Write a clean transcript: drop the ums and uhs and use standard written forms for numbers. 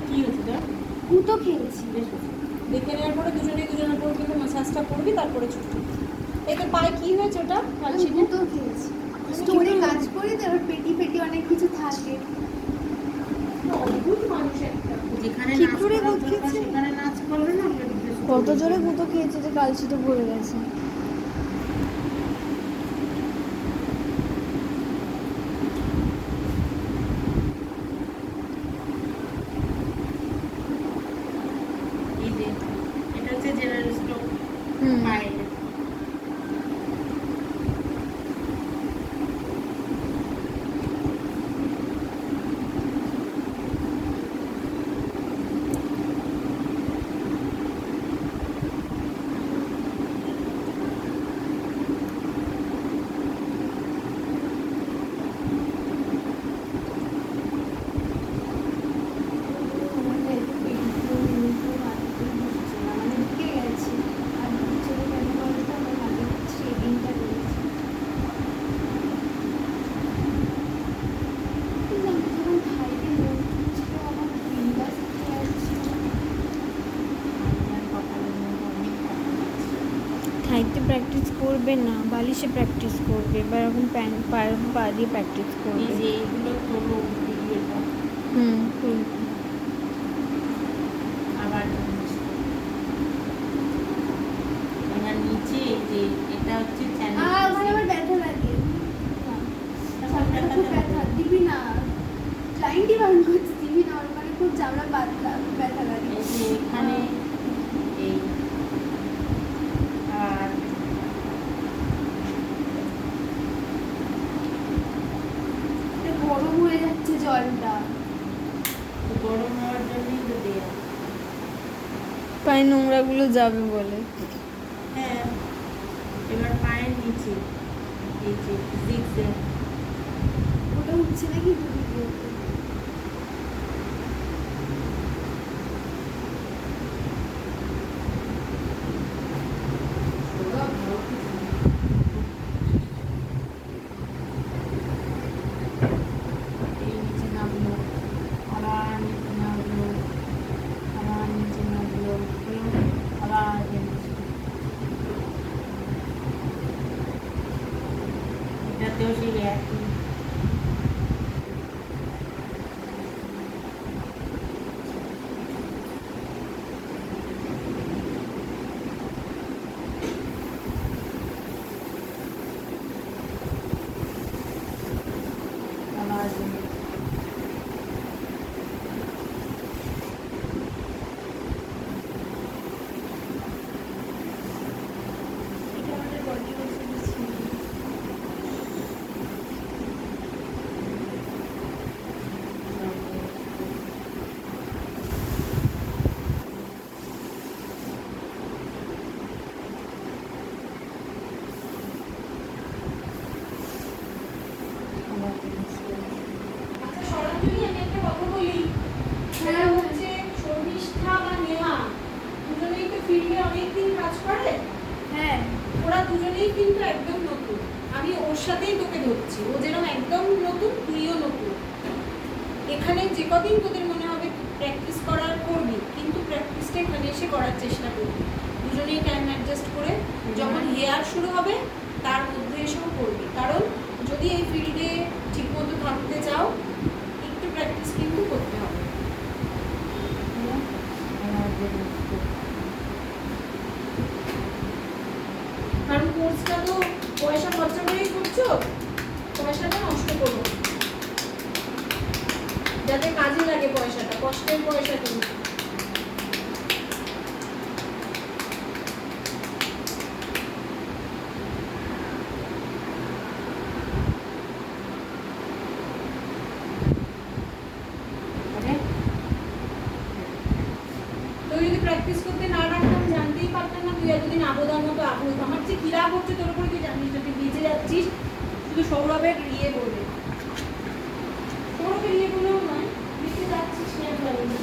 কি হচ্ছে তোর? গুঁতো খেয়েছি। দেখে নেওয়ার পরে দুজনের উপর কিন্তু ম্যাসাজটা করবি, তারপরে ছুটি। এই তো পায়ে কি হয়েছে ওটা? আমি গুঁতো খেয়েছি। স্টোরে কাজ করি তো, এবার পেটি পেটি অনেক কিছু থাকে। অদ্ভুত মানুষ একটা। যেখানে কি নাচ করে করার গুঁতো দরকার খেয়েছে? সেখানে নাচ করবে না। কত জোরে গুঁতো খেয়েছে যে কালশিটা ভরে গেছে। এই যে এটা হচ্ছে জেনারেল স্টক পায়ে। থাইতে প্র্যাকটিস করবে না, বালিশে প্র্যাকটিস করবে, এবার এখন পায়ের পা দিয়ে প্র্যাকটিস করবে। এই যে এইগুলো তোলো ভিডিওটা। আবার এবার নিচে এই যে এটা হচ্ছে চ্যানেল। আমার আবার ব্যথা লাগে। খুব ব্যথা দিবি না, ক্লায়েন্টই বারণ করছে দিবি না, আমার মানে খুব চামড়া পাতলা, ব্যথা লাগে। এই যে এখানে এই আর গরম হয়ে যাচ্ছে জলটা। গরম হওয়ার জন্যই তো দেয়া। পায়ে নোংরাগুলো যাবে বলে। হ্যাঁ, এবার পায়ের নিচে এই যে জিগজ্যাগ। ওটা উঠছে নাকি ভিডিওতে? এই নিচে নামলো, আবার নিচে নামলো, আবার নিচে নামলো, আবার নিচে। এটাতেও সেই একই। আবার নিচে। এটা আমাদের বডি ওয়াশে ছিল। আবার নিচে। আচ্ছা সরঞ্জনী, আমি একটা কথা বলি। সেটা হচ্ছে শর্মিষ্ঠা বা নেহা দুজনেই তো ফিল্ডে অনেকদিন কাজ করে। হ্যাঁ, ওরা দুজনেই কিন্তু একদম নতুন। আমি ওর সাথেই তোকে ধরছি, ও যেরকম একদম নতুন তুইও নতুন। এখানে যে কদিন তোদের মনে হবে প্র্যাকটিস করার করবি, কিন্তু প্র্যাকটিসটা এখানে এসে করার চেষ্টা করবি। দুজনেই টাইম অ্যাডজাস্ট করে যখন হেয়ার শুরু হবে তার মধ্যে এসেও করবি। কারণ যদি এই ফিল্ডে ঠিকমতো থাকতে চাও একটু প্র্যাকটিস কিন্তু করতে হবে। আবার নিচে। কারণ কোর্সটা তো পয়সা খরচা করেই করছো, পয়সাটা নষ্ট করো না। যাতে কাজে লাগে পয়সাটা, কষ্টের পয়সা কিন্তু। তুই যদি প্র্যাকটিস করতে না রাখতাম জানতেই পারতাম না তুই এতদিন আবদার মতো আবুল। আমার যে কি রাগ হচ্ছে তোর উপরে তুই জানিস না, তুই ভিজে যাচ্ছিস। শুধু সৌরভের ইয়ে বলে, সৌরভের ইয়ে বলেও নয়, ভিজে যাচ্ছিস, নিয়ে জানি না।